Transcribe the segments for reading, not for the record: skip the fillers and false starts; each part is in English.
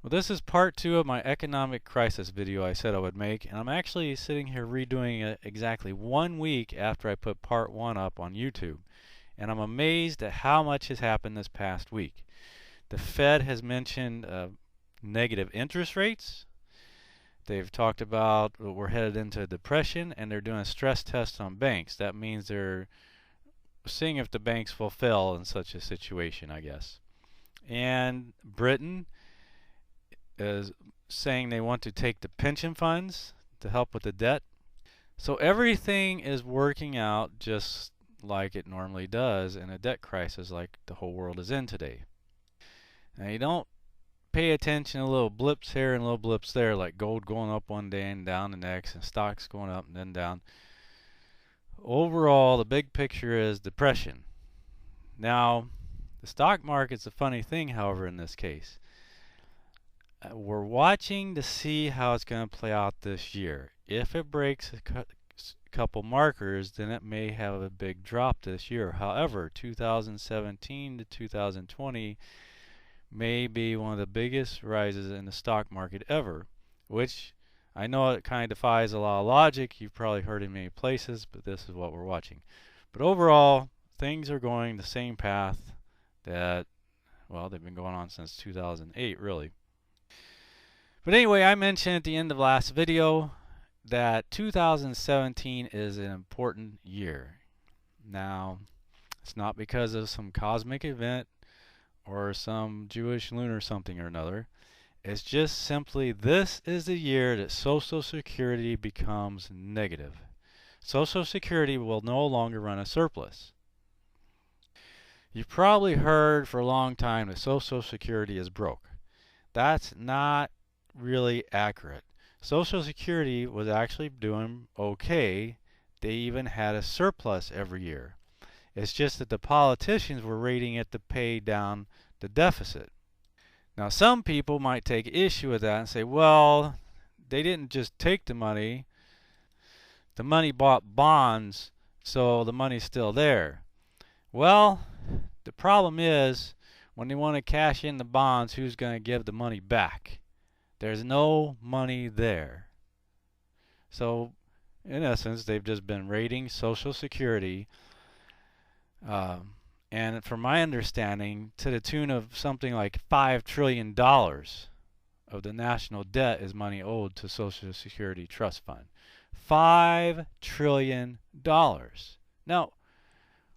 Well, this is part 2 of my economic crisis video I said I would make, and I'm actually sitting here redoing it exactly 1 week after I put part 1 up on YouTube. And I'm amazed at how much has happened this past week. The Fed has mentioned negative interest rates. They've talked about we're headed into a depression, and they're doing a stress test on banks. That means they're seeing if the banks will fail in such a situation, I guess. And Britain is saying they want to take the pension funds to help with the debt. So everything is working out just like it normally does in a debt crisis like the whole world is in today. Now you don't pay attention to little blips here and little blips there, like gold going up one day and down the next, and stocks going up and then down. Overall, the big picture is depression. Now, the stock market's a funny thing, however, in this case. We're watching to see how it's going to play out this year. If it breaks a couple markers, then it may have a big drop this year. However, 2017 to 2020 may be one of the biggest rises in the stock market ever, which I know it kind of defies a lot of logic. You've probably heard in many places, but this is what we're watching. But overall, things are going the same path that, well, they've been going on since 2008, really. But anyway, I mentioned at the end of last video that 2017 is an important year. Now, it's not because of some cosmic event or some Jewish lunar something or another. It's just simply this is the year that Social Security becomes negative. Social Security will no longer run a surplus. You've probably heard for a long time that Social Security is broke. That's not really accurate. Social Security was actually doing okay. They even had a surplus every year. It's just that the politicians were rating it to pay down the deficit. Now, some people might take issue with that and say, well, they didn't just take the money bought bonds, so the money's still there. Well, the problem is when they want to cash in the bonds, who's going to give the money back? There's no money there. So, in essence, they've just been raiding Social Security, and from my understanding, to the tune of something like $5 trillion of the national debt is money owed to Social Security Trust Fund. $5 trillion. Now,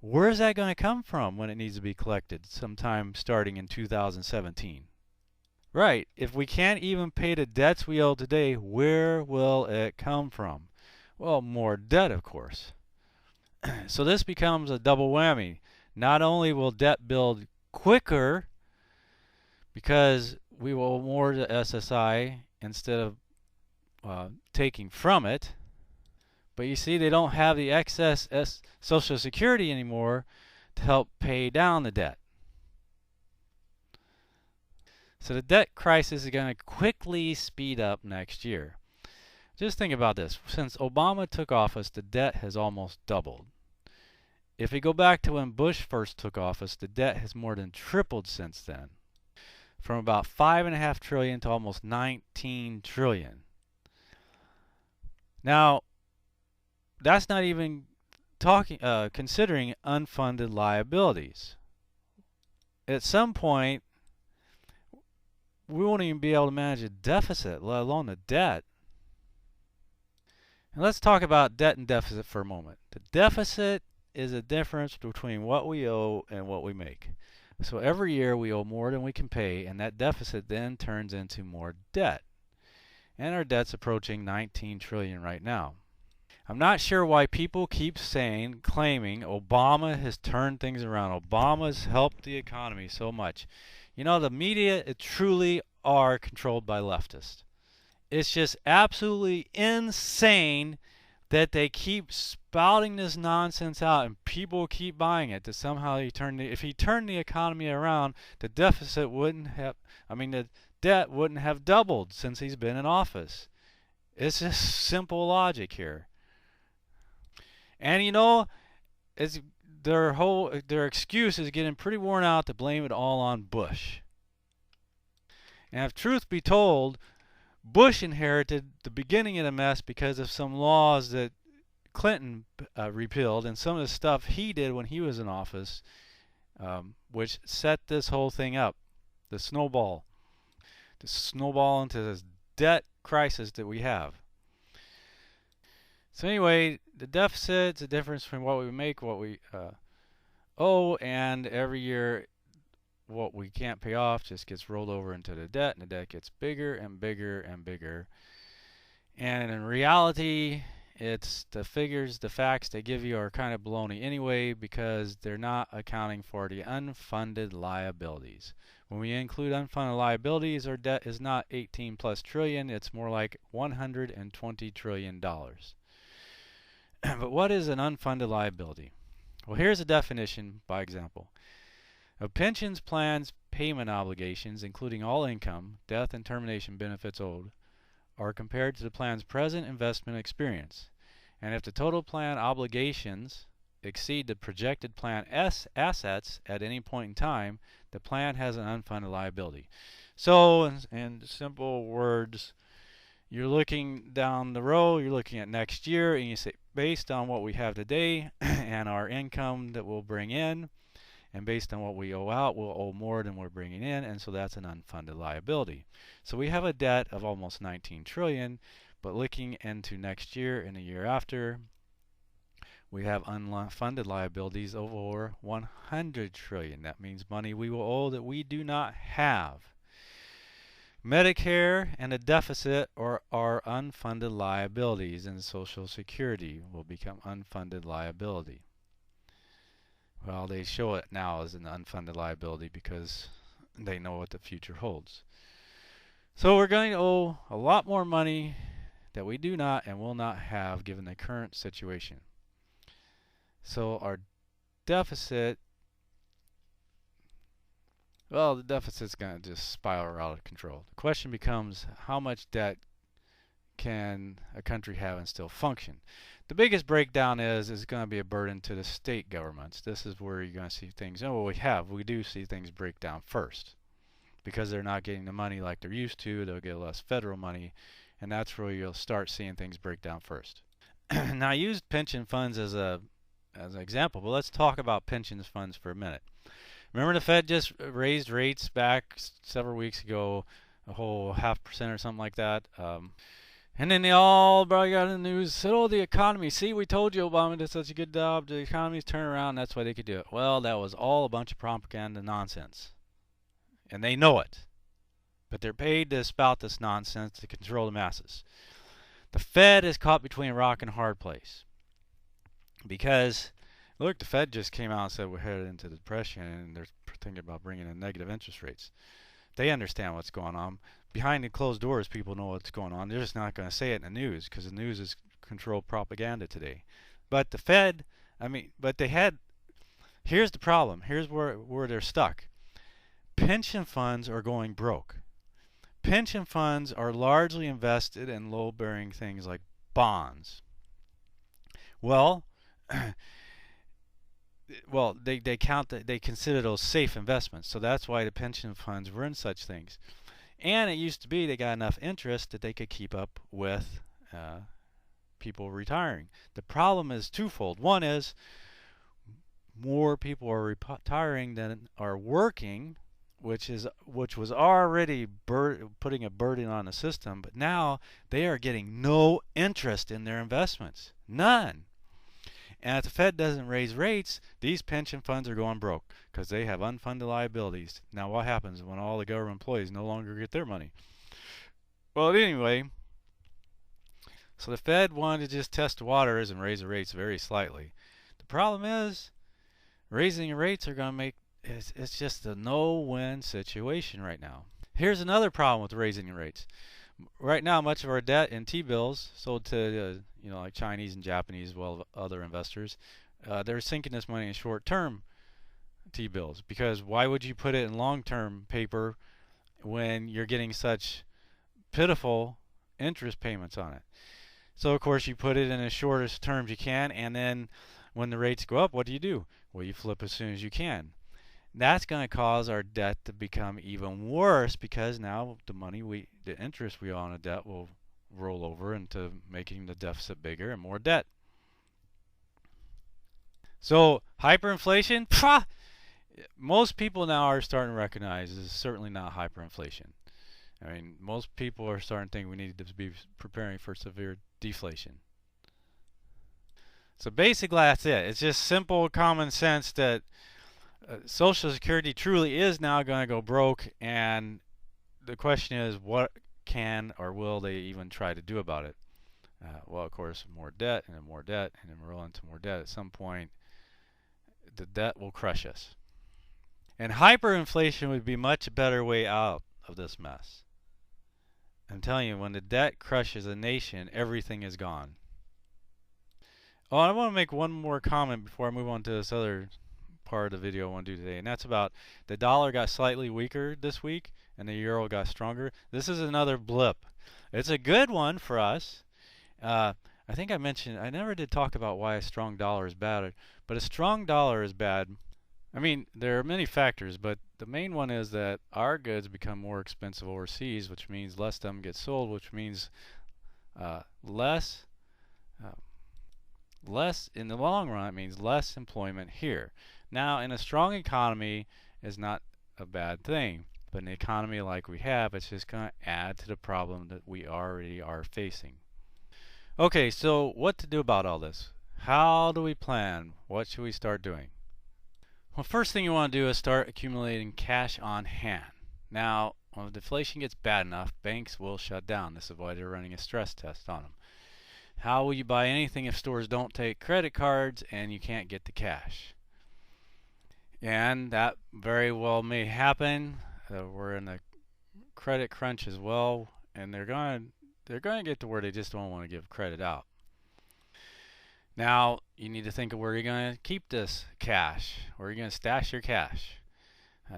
where's that going to come from when it needs to be collected sometime starting in 2017? Right, if we can't even pay the debts we owe today, where will it come from? Well, more debt, of course. So this becomes a double whammy. Not only will debt build quicker because we will owe more to SSI instead of taking from it, but you see they don't have the excess Social Security anymore to help pay down the debt. So the debt crisis is going to quickly speed up next year. Just think about this. Since Obama took office, the debt has almost doubled. If we go back to when Bush first took office, the debt has more than tripled since then. From about $5.5 trillion to almost $19 trillion. Now, that's not even considering unfunded liabilities. At some point, we won't even be able to manage a deficit, let alone a debt. And let's talk about debt and deficit for a moment. The deficit is a difference between what we owe and what we make. So every year we owe more than we can pay, and that deficit then turns into more debt. And our debt's approaching $19 trillion right now. I'm not sure why people keep claiming Obama has turned things around. Obama's helped the economy so much. You know, the media truly are controlled by leftists. It's just absolutely insane that they keep spouting this nonsense out and people keep buying it, that somehow if he turned the economy around, the deficit the debt wouldn't have doubled since he's been in office. It's just simple logic here. And you know, their excuse is getting pretty worn out to blame it all on Bush. And if truth be told, Bush inherited the beginning of the mess because of some laws that Clinton repealed and some of the stuff he did when he was in office, which set this whole thing up, the snowball into this debt crisis that we have. So anyway, the deficit's the difference between what we make, what we owe, and every year what we can't pay off just gets rolled over into the debt, and the debt gets bigger and bigger and bigger. And in reality, it's the figures, the facts they give you are kind of baloney anyway, because they're not accounting for the unfunded liabilities. When we include unfunded liabilities, our debt is not 18 plus trillion, it's more like $120 trillion. But what is an unfunded liability? Well, here's a definition by example. A pensions plan's payment obligations, including all income, death, and termination benefits owed, are compared to the plan's present investment experience. And if the total plan obligations exceed the projected plan assets at any point in time, the plan has an unfunded liability. So, in simple words, you're looking down the road, you're looking at next year, and you say, based on what we have today and our income that we'll bring in, and based on what we owe out, we'll owe more than we're bringing in, and so that's an unfunded liability. So we have a debt of almost 19 trillion, but looking into next year and the year after, we have unfunded liabilities of over 100 trillion. That means money we will owe that we do not have. Medicare and a deficit are unfunded liabilities, and Social Security will become unfunded liability. Well, they show it now as an unfunded liability because they know what the future holds. So we're going to owe a lot more money that we do not and will not have given the current situation. So our deficit, well, the deficit's going to just spiral out of control. The question becomes, how much debt can a country have and still function? The biggest breakdown is going to be a burden to the state governments. This is where you're going to see things, we do see things break down first. Because they're not getting the money like they're used to, they'll get less federal money, and that's where you'll start seeing things break down first. Now, I used pension funds as an example, but let's talk about pension funds for a minute. Remember the Fed just raised rates back several weeks ago, a whole 0.5% or something like that. And then they all probably got in the news, said, oh, the economy. See, we told you Obama did such a good job. The economy's turning around. That's why they could do it. Well, that was all a bunch of propaganda nonsense. And they know it. But they're paid to spout this nonsense to control the masses. The Fed is caught between a rock and a hard place. Because, look, the Fed just came out and said we're headed into the depression and they're thinking about bringing in negative interest rates. They understand what's going on. Behind the closed doors, people know what's going on. They're just not going to say it in the news because the news is controlled propaganda today. But the Fed, here's the problem. Here's where they're stuck. Pension funds are going broke. Pension funds are largely invested in low-bearing things like bonds. Well, they consider those safe investments, so that's why the pension funds were in such things. And it used to be they got enough interest that they could keep up with people retiring. The problem is twofold. One is more people are retiring than are working, which was already putting a burden on the system, but now they are getting no interest in their investments. None. And if the Fed doesn't raise rates, these pension funds are going broke because they have unfunded liabilities. Now what happens when all the government employees no longer get their money? Well, anyway, so the Fed wanted to just test the waters and raise the rates very slightly. The problem is raising the rates are going to make it's just a no-win situation right now. Here's another problem with raising the rates. Right now, much of our debt in T-bills sold to like Chinese and Japanese, as well as other investors, they're sinking this money in short-term T-bills, because why would you put it in long-term paper when you're getting such pitiful interest payments on it? So of course you put it in as shortest terms you can, and then when the rates go up, what do? Well, you flip as soon as you can. That's going to cause our debt to become even worse because now the interest we owe on a debt will roll over into making the deficit bigger and more debt. So hyperinflation, most people now are starting to recognize this is certainly not hyperinflation. I mean, most people are starting to think we need to be preparing for severe deflation. So basically, that's it. It's just simple common sense that Social Security truly is now going to go broke, and the question is, what can or will they even try to do about it? Well, of course, more debt, and then more debt, and then we'll roll into more debt. At some point, the debt will crush us. And hyperinflation would be a much better way out of this mess. I'm telling you, when the debt crushes a nation, everything is gone. Oh, I want to make one more comment before I move on to this other part of the video I want to do today, and that's about the dollar got slightly weaker this week and the euro got stronger. This is another blip. It's a good one for us. I think I mentioned, I never did talk about why a strong dollar is bad, but a strong dollar is bad. I mean, there are many factors, but the main one is that our goods become more expensive overseas, which means less of them get sold, which means less in the long run. It means less employment here. Now, in a strong economy is not a bad thing, but an economy like we have, it's just going to add to the problem that we already are facing. Okay, so what to do about all this? How do we plan? What should we start doing? Well, first thing you want to do is start accumulating cash on hand. Now, when deflation gets bad enough, banks will shut down. This is why they're running a stress test on them. How will you buy anything if stores don't take credit cards and you can't get the cash? And that very well may happen. We're in a credit crunch as well, and they're going to get to where they just don't want to give credit out. Now, you need to think of where you're going to keep this cash, where you're going to stash your cash.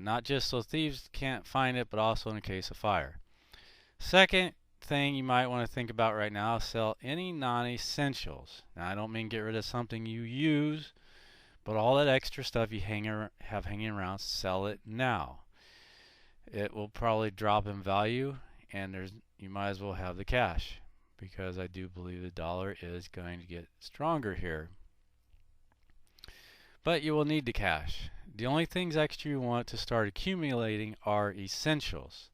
Not just so thieves can't find it, but also in case of fire. Second thing you might want to think about right now is sell any non-essentials. Now, I don't mean get rid of something you use, but all that extra stuff you have hanging around, sell it now. It will probably drop in value, and you might as well have the cash, because I do believe the dollar is going to get stronger here. But you will need the cash. The only things extra you want to start accumulating are essentials.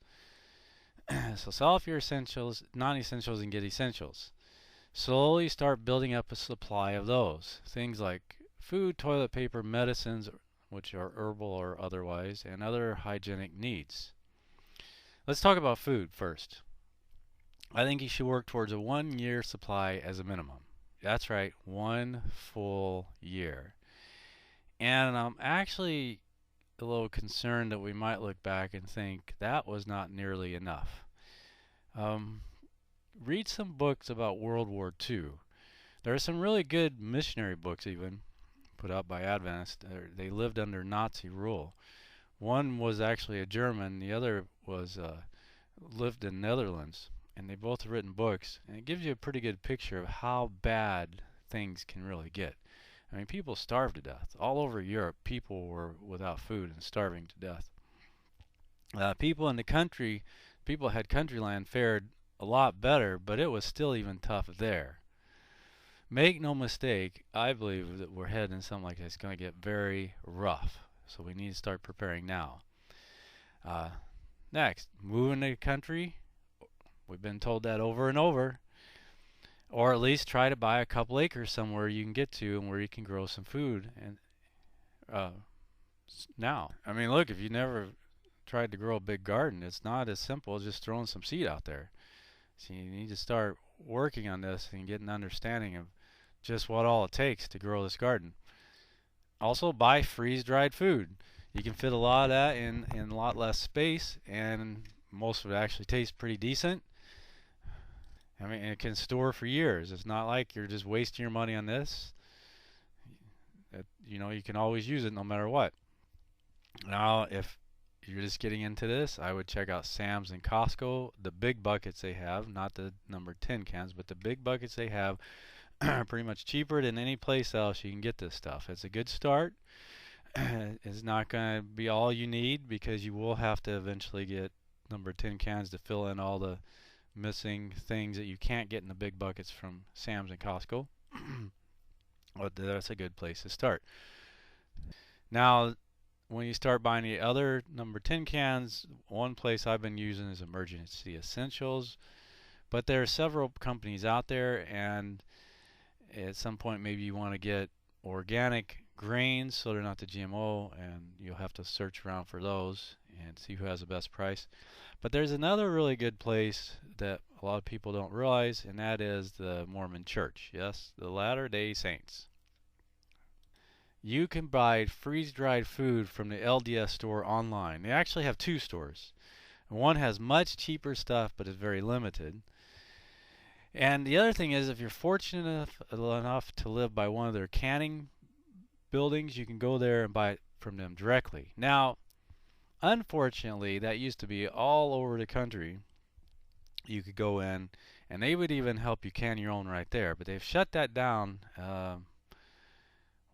So sell off your essentials, non-essentials, and get essentials. Slowly start building up a supply of those. Things like food, toilet paper, medicines, which are herbal or otherwise, and other hygienic needs. Let's talk about food first. I think you should work towards a 1-year supply as a minimum. That's right, 1 full year. And I'm actually a little concerned that we might look back and think that was not nearly enough. Read some books about World War II. There are some really good missionary books even put out by Adventists. They lived under Nazi rule. One was actually a German, the other was lived in the Netherlands, and they both have written books, and it gives you a pretty good picture of how bad things can really get. I mean, people starved to death. All over Europe, people were without food and starving to death. People in the country, people had country land fared a lot better, but it was still even tough there. Make no mistake, I believe that we're heading something like this. It's going to get very rough, so we need to start preparing now. Next, move into the country. We've been told that over and over. Or at least try to buy a couple acres somewhere you can get to and where you can grow some food. And now, I mean, look, if you never tried to grow a big garden, it's not as simple as just throwing some seed out there. So you need to start working on this and get an understanding of just what all it takes to grow this garden. Also, buy freeze-dried food. You can fit a lot of that in a lot less space, and most of it actually tastes pretty decent. I mean, it can store for years. It's not like you're just wasting your money on this. You can always use it no matter what. Now, if you're just getting into this, I would check out Sam's and Costco. The big buckets they have, not the number 10 cans, but the big buckets they have are pretty much cheaper than any place else you can get this stuff. It's a good start. is not going to be all you need, because you will have to eventually get number 10 cans to fill in all the missing things that you can't get in the big buckets from Sam's and Costco. But that's a good place to start. Now, when you start buying the other number 10 cans, one place I've been using is Emergency Essentials. But there are several companies out there, and at some point maybe you want to get organic grains so they're not the GMO, and you'll have to search around for those and see who has the best price. But there's another really good place that a lot of people don't realize, and that is the Mormon Church. Yes, the Latter-day Saints. You can buy freeze-dried food from the LDS store online. They actually have two stores. One has much cheaper stuff, but is very limited. And the other thing is, if you're fortunate enough to live by one of their canning buildings, you can go there and buy it from them directly. Now, unfortunately, that used to be all over the country. You could go in, and they would even help you can your own right there. But they've shut that down,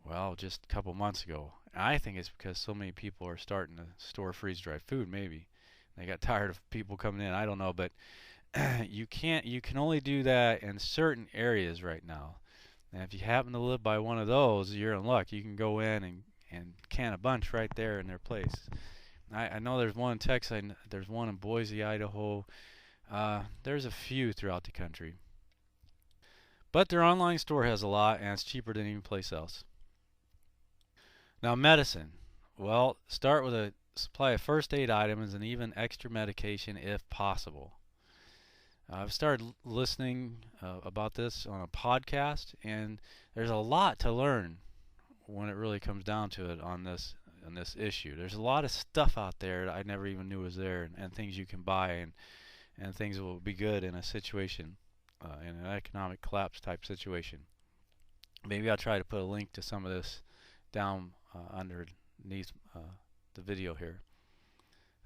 well, just a couple months ago. And I think it's because so many people are starting to store freeze-dried food, maybe. They got tired of people coming in. I don't know, but you can only do that in certain areas right now. And if you happen to live by one of those, you're in luck. You can go in and can a bunch right there in their place. I know there's one in Texas. There's one in Boise, Idaho. There's a few throughout the country. But their online store has a lot, and it's cheaper than any place else. Now, medicine. Well, start with a supply of first aid items and even extra medication if possible. I've started listening about this on a podcast, and there's a lot to learn when it really comes down to it on this issue. There's a lot of stuff out there that I never even knew was there, and things you can buy, and things that will be good in a situation, in an economic collapse type situation. Maybe I'll try to put a link to some of this down underneath the video here.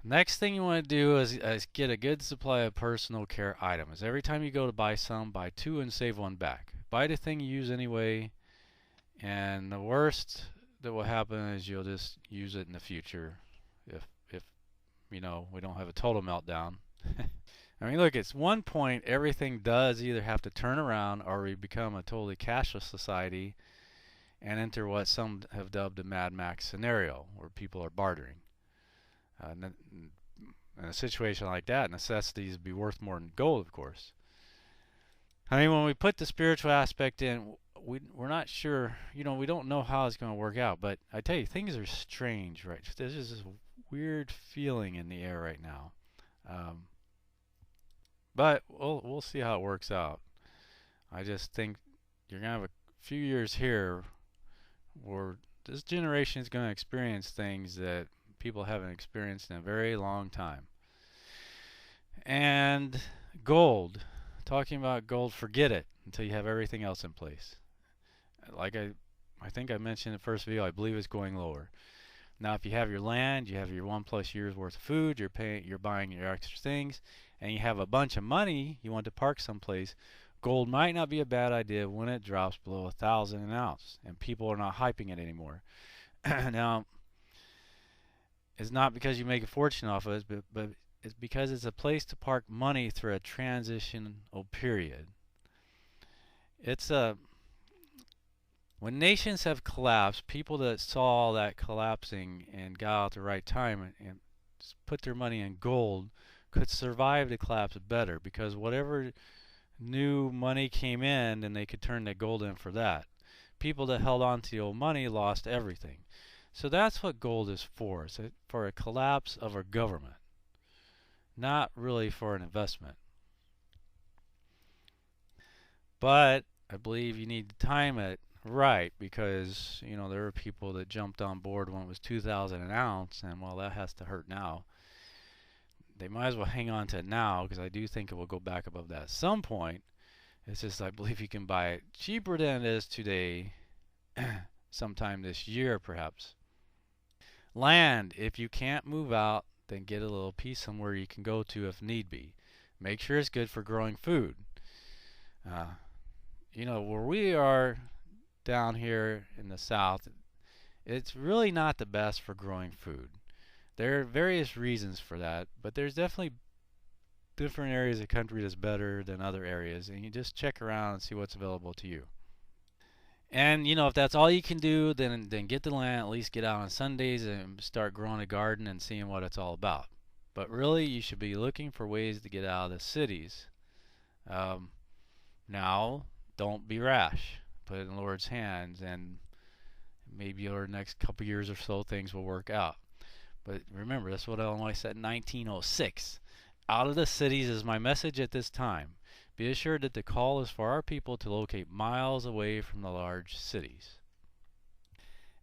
Next thing you want to do is get a good supply of personal care items. Every time you go to buy some, buy two and save one back. Buy the thing you use anyway, and the worst that will happen is you'll just use it in the future if you know, we don't have a total meltdown. I mean, look, it's one point everything does either have to turn around or we become a totally cashless society and enter what some have dubbed a Mad Max scenario, where people are bartering. In a situation like that, necessities would be worth more than gold, of course. I mean, when we put the spiritual aspect in, we're not sure, you know, we don't know how it's going to work out. But I tell you, things are strange, right? There's just this weird feeling in the air right now. But we'll see how it works out. I just think you're going to have a few years here where this generation is going to experience things that people haven't experienced in a very long time. And gold, talking about gold, forget it until you have everything else in place. Like I think I mentioned in the first video, I believe it's going lower. Now, if you have your land, you have your 1+ years worth of food, you're buying your extra things, and you have a bunch of money you want to park someplace, gold might not be a bad idea when it drops below 1,000 an ounce, and people are not hyping it anymore. Now, it's not because you make a fortune off of it, but it's because it's a place to park money through a transitional period. When nations have collapsed, people that saw that collapsing and got out at the right time and put their money in gold could survive the collapse better, because whatever new money came in, then they could turn the gold in for that. People that held on to the old money lost everything. So that's what gold is for. It's for a collapse of a government, not really for an investment. But I believe you need to time it right, because you know there are people that jumped on board when it was 2,000 an ounce, and well, that has to hurt now. They might as well hang on to it now, because I do think it will go back above that at some point. It's just I believe you can buy it cheaper than it is today sometime this year perhaps. Land, if you can't move out, then get a little piece somewhere you can go to if need be. Make sure it's good for growing food. You know, where we are down here in the south, It's really not the best for growing food. There are various reasons for that, but there's definitely different areas of the country that's better than other areas, and you just check around and see what's available to you. And if that's all you can do, then get the land, at least get out on Sundays and start growing a garden and seeing what it's all about. But really, you should be looking for ways to get out of the cities. Um, Now, don't be rash. Put it in the Lord's hands, and maybe over the next couple years or so, things will work out. But remember, that's what Illinois said in 1906. Out of the cities is my message at this time. Be assured that the call is for our people to locate miles away from the large cities.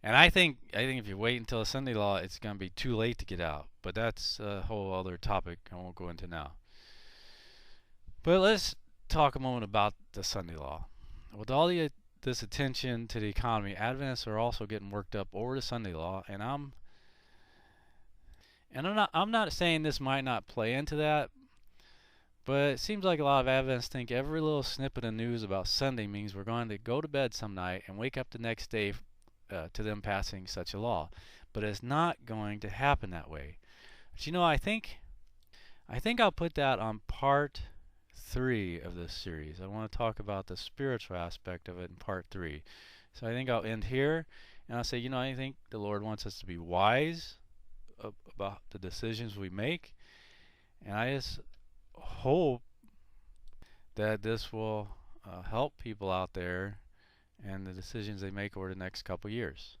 And I think if you wait until a Sunday law, it's going to be too late to get out. But that's a whole other topic I won't go into now. But let's talk a moment about the Sunday law. With all this attention to the economy, Adventists are also getting worked up over the Sunday law, and I'm not saying this might not play into that, but it seems like a lot of Adventists think every little snippet of news about Sunday means we're going to go to bed some night and wake up the next day to them passing such a law. But it's not going to happen that way. But I think I'll put that on part 3 of this series. I want to talk about the spiritual aspect of it in part 3. So I think I'll end here, and I'll say, I think the Lord wants us to be wise about the decisions we make, and I just hope that this will help people out there and the decisions they make over the next couple years.